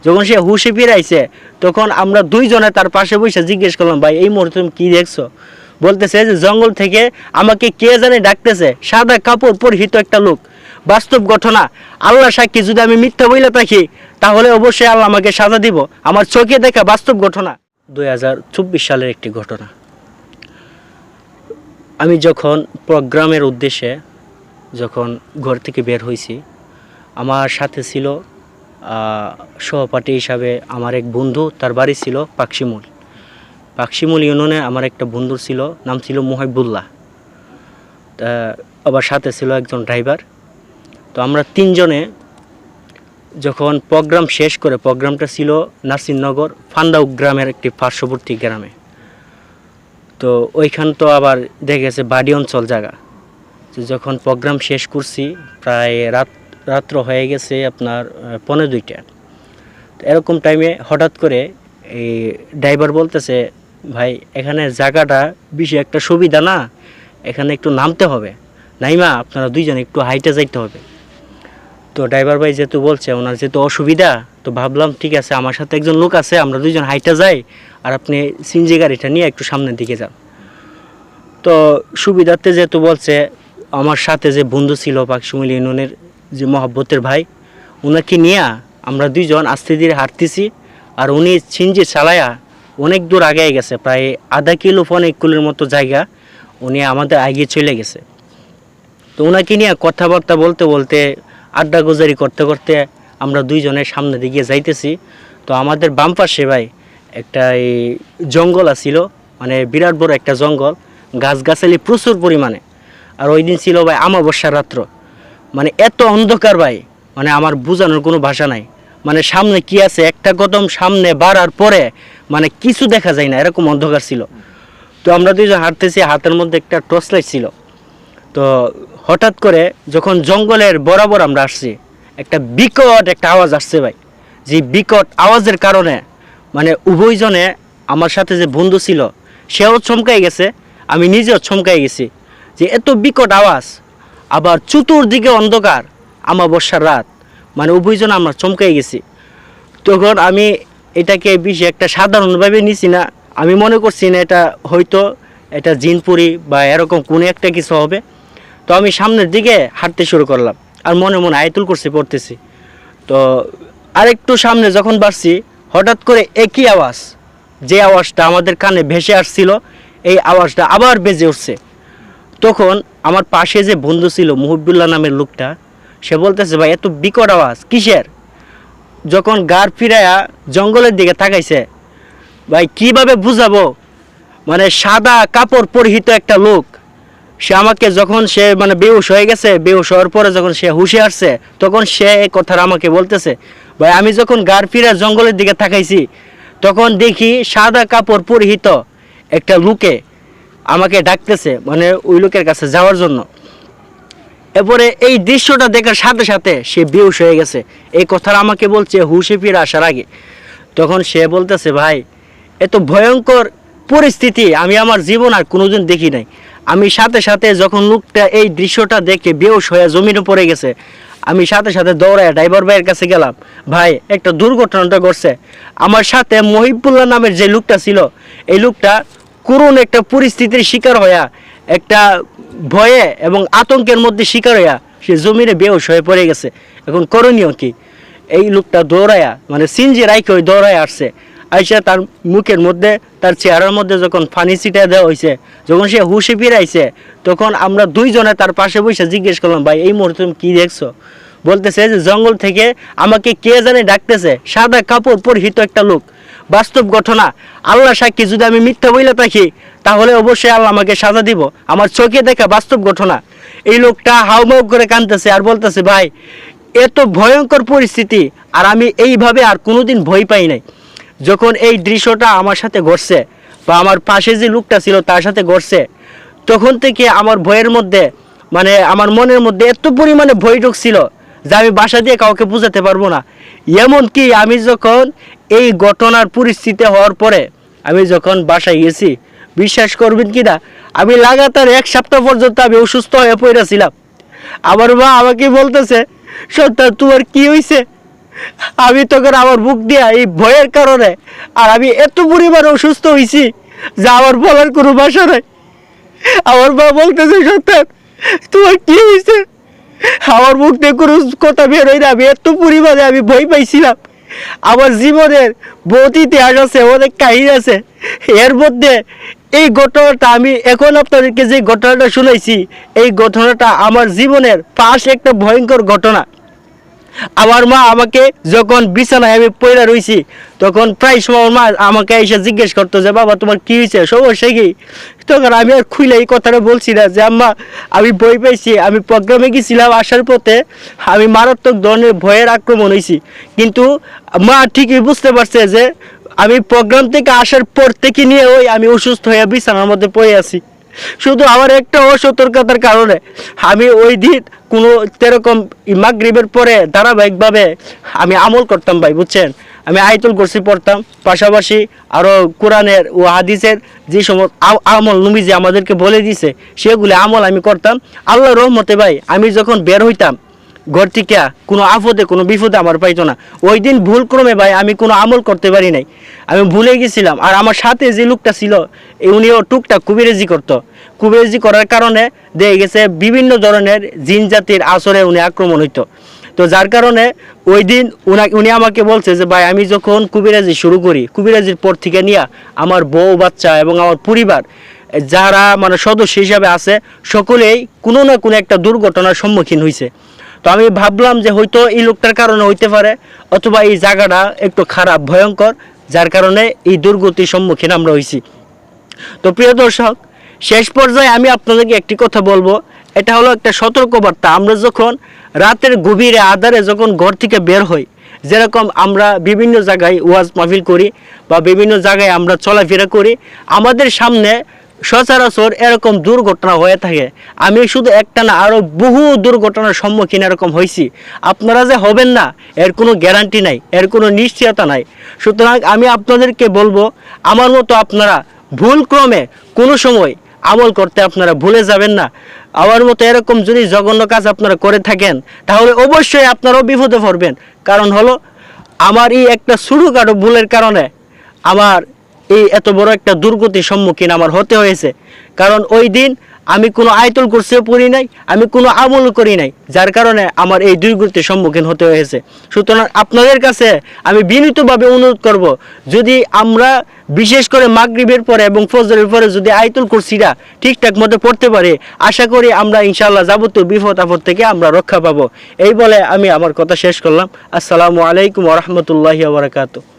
যখন সে হুশে ফিরাইছে তখন আমরা দুইজনে তার পাশে বসে জিজ্ঞেস করলাম, ভাই এই মুহূর্তে তুমি কি দেখছো? বলতেছে যে জঙ্গল থেকে আমাকে কে জানে ডাকতেছে, সাদা কাপড় পরিহিত একটা লোক। বাস্তব ঘটনা, আল্লাহ সাক্ষী, যদি আমি মিথ্যা বইলা থাকি তাহলে অবশ্যই আল্লাহ আমাকে সাজা দিব। আমার চোখে দেখা বাস্তব ঘটনা। 2024 সালের একটি ঘটনা। আমি যখন প্রোগ্রামের উদ্দেশ্যে যখন ঘর থেকে বের হয়েছি, আমার সাথে ছিল সহপাঠী হিসাবে আমার এক বন্ধু, তার বাড়ি ছিল পাকশিমুল ইউনিয়নে। আমার একটা বন্ধু ছিল, নাম ছিল মুহিবুল্লাহ। তা আবার সাথে ছিল একজন ড্রাইভার। তো আমরা তিনজনে যখন প্রোগ্রাম শেষ করে, প্রোগ্রামটা ছিল নাসিরনগর ফান্দাউ গ্রামের একটি পার্শ্ববর্তী গ্রামে। তো ওইখান তো আবার দেখে গেছে বাড়ি অঞ্চল জায়গা। তো যখন প্রোগ্রাম শেষ করছি, প্রায় রাত্র হয়ে গেছে আপনার 1:45। তো এরকম টাইমে হঠাৎ করে এই ড্রাইভার বলতেছে, ভাই এখানে জায়গাটা বেশি একটা সুবিধা না, এখানে একটু নামতে হবে, নাইমা আপনারা দুইজনে একটু হাইটে যাইতে হবে। তো ড্রাইভার ভাই যেহেতু বলছে, ওনার যেহেতু অসুবিধা, তো ভাবলাম ঠিক আছে, আমার সাথে একজন লোক আছে, আমরা দুইজন হাইটে যাই, আর আপনি সিএনজি গাড়িটা নিয়ে একটু সামনের দিকে যান। তো সুবিধার্থে যেহেতু বলছে, আমার সাথে যে বন্ধু ছিল পাকশিমুল ইউনিয়নের যে মহব্বতের ভাই, ওনাকে নিয়ে আমরা দুইজন আস্তে ধীরে হাঁটতেছি। আর উনি সিএনজি চালায়া অনেক দূর আগে গেছে, প্রায় আধা কিলো 1 কিলোর মতো জায়গা উনি আমাদের আগে চলে গেছে। তো ওনাকে নিয়ে কথাবার্তা বলতে বলতে, আড্ডা গুজারি করতে করতে আমরা দুইজনের সামনের দিকে যাইতেছি। তো আমাদের বাম পাশে ভাই একটা এই জঙ্গল আছিল, মানে বিরাট বড় একটা জঙ্গল, গাছগাছালি প্রচুর পরিমাণে। আর ওই দিন ছিল ভাই অমাবস্যার রাত্র, মানে এত অন্ধকার ভাই, মানে আমার বোঝানোর কোনো ভাষা নাই। মানে সামনে কি আছে, একটা কদম সামনে বাড়ার পরে মানে কিছু দেখা যায় না, এরকম অন্ধকার ছিল। তো আমরা দুইজন হাঁটতেছি, হাতের মধ্যে একটা টর্চ লাইট ছিল। তো হঠাৎ করে যখন জঙ্গলের বরাবর আমরা আসছি, একটা বিকট একটা আওয়াজ আসছে ভাই। যে বিকট আওয়াজের কারণে মানে উভয়জনে, আমার সাথে যে বন্ধু ছিল সেও চমকাই গেছে, আমি নিজেও চমকাই গেছি যে এত বিকট আওয়াজ, আবার চতুর্দিকে অন্ধকার, অমাবস্যার রাত, মানে উভয়জন আমরা চমকাই গেছি। তখন আমি এটাকে বেশি একটা সাধারণভাবে নিছি না, আমি মনে করছি না এটা হয়তো এটা জিনপুরি বা এরকম কোনো একটা কিছু হবে। তো আমি সামনের দিকে হাঁটতে শুরু করলাম, আর মনে মনে আয়াতুল কুরসি পড়তেছি। তো আরেকটু সামনে যখন বাড়ছি, হঠাৎ করে একই আওয়াজ, যে আওয়াজটা আমাদের কানে ভেসে আসছিল, এই আওয়াজটা আবার বেজে উঠছে। তখন আমার পাশে যে বন্ধু ছিল মুহিবুল্লাহ নামের লোকটা, সে বলতেছে, ভাই এত বিকট আওয়াজ কিসের? যখন গাড় ফিরায়া জঙ্গলের দিকে তাকাইছে, ভাই কিভাবে বুঝাবো, মানে সাদা কাপড় পরিহিত একটা লোক। সে আমাকে যখন সে মানে বেহুশ হয়ে গেছে, বেহুশ হওয়ার পরে যখন সে হুশে আসছে, তখন সে এই কথাটা আমাকে বলতেছে, ভাই আমি যখন গাড় ফিরে জঙ্গলের দিকে তাকাইছি, তখন দেখি সাদা কাপড় পরিহিত একটা লোকে আমাকে ডাকতেছে, মানে ওই লোকের কাছে যাওয়ার জন্য। এরপরে এই দৃশ্যটা দেখার সাথে সাথে সে বেহুশ হয়ে গেছে। এই কথাটা আমাকে বলছে হুশে ফিরে আসার আগে। তখন সে বলতেছে, ভাই এত ভয়ঙ্কর পরিস্থিতি আমি আমার জীবন আর কোনোদিন দেখি নাই। আমি সাথে সাথে যখন লোকটা এই দৃশ্যটা দেখে বেহুশ হয়ে জমিনে পড়ে গেছে, আমি সাথে সাথে দৌড়ায় ড্রাইভার ভাইয়ের কাছে গেলাম, ভাই একটা দুর্ঘটনাটা ঘটছে। আমার সাথে মহিবুল্লাহ নামের যে লোকটা ছিল, এই লোকটা করুণ একটা পরিস্থিতির শিকার হইয়া, একটা ভয়ে এবং আতঙ্কের মধ্যে শিকার হইয়া সে জমিনে বেহুশ হয়ে পড়ে গেছে। এখন করণীয় কি? এই লোকটা দৌড়ায়া, মানে সিনজি রাইকে ওই দৌড়ায় আসছে, আইসা তার মুখের মধ্যে, তার চেহারার মধ্যে যখন পানি ছিটা দেওয়া হয়েছে, যখন সে হুশে ফিরাইছে, তখন আমরা দুইজনে তার পাশে বসে জিজ্ঞেস করলাম, ভাই এই মুহূর্তে তুমি কী দেখছো? বলতেছে যে জঙ্গল থেকে আমাকে কে জানে ডাকতেছে, সাদা কাপড় পরিহিত একটা লোক। বাস্তব ঘটনা, আল্লাহ সাক্ষী, যদি আমি মিথ্যা বইলা থাকি তাহলে অবশ্যই আল্লাহ আমাকে সাজা দিব। আমার চোখে দেখা বাস্তব ঘটনা। এই লোকটা হাউমাউ করে কাঁদতেছে আর বলতেছে, ভাই এত ভয়ঙ্কর পরিস্থিতি, আর আমি এইভাবে আর কোনোদিন ভয় পাই নাই। যখন এই দৃশ্যটা আমার সাথে ঘটছে বা আমার পাশে যে লোকটা ছিল তার সাথে ঘটছে, তখন থেকে আমার ভয়ের মধ্যে, মানে আমার মনের মধ্যে এত পরিমাণে ভয় ঢুকছিল যে আমি বাসা দিয়ে কাউকে বোঝাতে পারবো না। এমনকি আমি যখন এই ঘটনার পরিস্থিতি হওয়ার পরে আমি যখন বাসায় গেছি, বিশ্বাস করবেন কি না, আমি লাগাতার 1 সপ্তাহ পর্যন্ত আমি অসুস্থ হয়ে পড়েছিলাম। আমার মা আমাকে বলতেছে, সন্তান তোমার কি হয়েছে? আমি তখন আমার বুক দিয়া এই ভয়ের কারণে আর আমি এত পরিমাণে অসুস্থ হয়েছি যে আমার বলার কোনো ভাষা নাই। আমার মা বলতেছে, সন্তান তোমার কি হয়েছে? আমার মুখ দিয়ে কোনো কথা বের হয় না। আমি এত পরিমাণে আমি ভয় পাইছিলাম। আমার জীবনের বহুত ইতিহাস আছে, অনেক কাহিনী আছে, এর মধ্যে এই ঘটনাটা আমি এখন আপনাদেরকে যে ঘটনাটা শুনাইছি, এই ঘটনাটা আমার জীবনের পাশ একটা ভয়ঙ্কর ঘটনা। আমার মা আমাকে যখন বিছানায় আমি পড়ে রইছি, তখন প্রায় সময় আমার মা আমাকে এসে জিজ্ঞেস করতো যে বাবা তোমার কি হয়েছে, সমস্যা কি? তখন আমি আর খুলে এই কথাটা বলছি না যে আম্মা আমি ভয় পাইছি, আমি প্রোগ্রামে গেছিলাম, আসার পথে আমি মারাত্মক ধরনের ভয়ের আক্রমণ হয়েছি। কিন্তু মা ঠিকই বুঝতে পারছে যে আমি প্রোগ্রাম থেকে আসার পর থেকে নিয়ে ওই আমি অসুস্থ হয়ে বিছানার মধ্যে পড়ে আছি। শুধু আমার একটা অসতর্কতার কারণে আমি ওই দিন কোনো সেরকম মাগরিবের পরে ধারাবাহিকভাবে আমি আমল করতাম ভাই, বুঝছেন? আমি আয়াতুল কুরসি পড়তাম, পাশাপাশি আরও কোরআনের ও হাদিসের যে সমস্ত আমল নবীজি আমাদেরকে বলে দিয়েছে সেগুলি আমল আমি করতাম। আল্লাহর রহমতে ভাই আমি যখন বের হইতাম ঘর থেকে, কোনো আপদে কোনো বিপদে আমার পাইতো না। ওই দিন ভুলক্রমে ভাই আমি কোনো আমল করতে পারি নাই, আমি ভুলে গেছিলাম। আর আমার সাথে যে লোকটা ছিল উনিও টুকটাক কুবিরেজি করতো। কুবিরেজি করার কারণে দেখা গেছে বিভিন্ন ধরনের জিন জাতির আসরে উনি আক্রমণ হইতো। তো যার কারণে ওই দিন উনি আমাকে বলছে যে ভাই আমি যখন কুবিরাজি শুরু করি, কুবিরাজির পর থেকে নিয়ে আমার বউ বাচ্চা এবং আমার পরিবার যারা মানে সদস্য হিসাবে আছে সকলেই কোনো না কোনো একটা দুর্ঘটনার সম্মুখীন হয়েছে। তো আমি ভাবলাম যে হয়তো এই লোকটার কারণে হইতে পারে, অথবা এই জায়গাটা একটু খারাপ ভয়ঙ্কর, যার কারণে এই দুর্গতির সম্মুখীন আমরা হয়েছি। তো প্রিয় দর্শক, শেষ পর্যায়ে আমি আপনাদেরকে একটি কথা বলবো, এটা হলো একটা সতর্কবার্তা। আমরা যখন রাতের গভীরে আঁধারে যখন ঘর থেকে বের হই, যেরকম আমরা বিভিন্ন জায়গায় ওয়াজ মাহফিল করি বা বিভিন্ন জায়গায় আমরা চলাফেরা করি, আমাদের সামনে সচরাচর এরকম দুর্ঘটনা হয়ে থাকে। আমি শুধু একটা না, আরও বহু দুর্ঘটনার সম্মুখীন এরকম হয়েছি। আপনারা যে হবেন না এর কোনো গ্যারান্টি নাই, এর কোনো নিশ্চয়তা নাই। সুতরাং আমি আপনাদেরকে বলবো, আমার মতো আপনারা ভুলক্রমে কোনো সময় আমল করতে আপনারা ভুলে যাবেন না। আমার মতো এরকম যদি জঘন্য কাজ আপনারা করে থাকেন, তাহলে অবশ্যই আপনারাও বিপদে পড়বেন। কারণ হলো আমার এই একটা ছোটোখাটো ভুলের কারণে আমার এই এত বড় একটা দুর্গতির সম্মুখীন আমার হতে হয়েছে। কারণ ওই দিন আমি কোনো আয়াতুল কুরসিও পড়ি নাই, আমি কোনো আমলও করি নাই, যার কারণে আমার এই দুর্গতির সম্মুখীন হতে হয়েছে। সুতরাং আপনাদের কাছে আমি বিনীতভাবে অনুরোধ করব, যদি আমরা বিশেষ করে মাগরিবের পরে এবং ফজরের পরে যদি আয়াতুল কুরসিটা ঠিকঠাক মতো পড়তে পারি, আশা করি আমরা ইনশাআল্লাহ যাবতীয় বিপদ আপদ থেকে আমরা রক্ষা পাবো। এই বলে আমি আমার কথা শেষ করলাম। আসসালামু আলাইকুম ওয়া রাহমাতুল্লাহি ওয়া বারাকাতুহু।